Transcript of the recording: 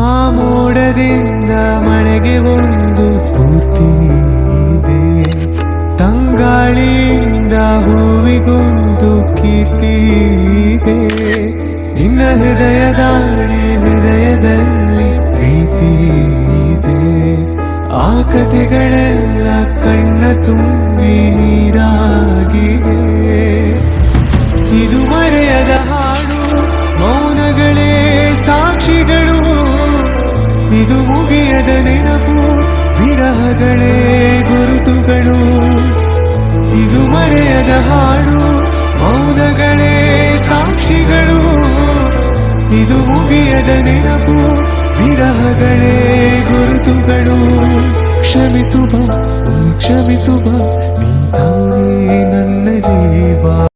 ಆ ಮೋಡದಿಂದ ಮಳೆಗೆ ಒಂದು ಸ್ಫೂರ್ತಿ ಇದೆ, ತಂಗಾಳಿಯಿಂದ ಹೂವಿಗೊಂದು ಕೀರ್ತಿ ಇದೆ. ನಿನ್ನ ಹೃದಯದಲ್ಲಿ ಪ್ರೀತಿ ಇದೆ. ಆ ಕಥೆಗಳೆಲ್ಲ ಕಣ್ಣ ತುಂಬಿ ನೀರಾಗಿದೆ. ಇದು ಮರೆಯದ ಹಾಡು, ಮೌನಗಳೇ ಸಾಕ್ಷಿಗಳು. ಇದು ಮುಗಿಯದ ನೆನಪು, ವಿರಹಗಳೇ ಗುರುತುಗಳು. ಇದು ಮರೆಯದ ಹಾಡು, ಮೌನಗಳೇ ಸಾಕ್ಷಿಗಳು. ಇದು ಮುಗಿಯದ ನೆನಪು, ವಿರಹಗಳೇ ಗುರುತುಗಳು. ಕ್ಷಮಿಸುವ ಕ್ಷಮಿಸುವ ನೀ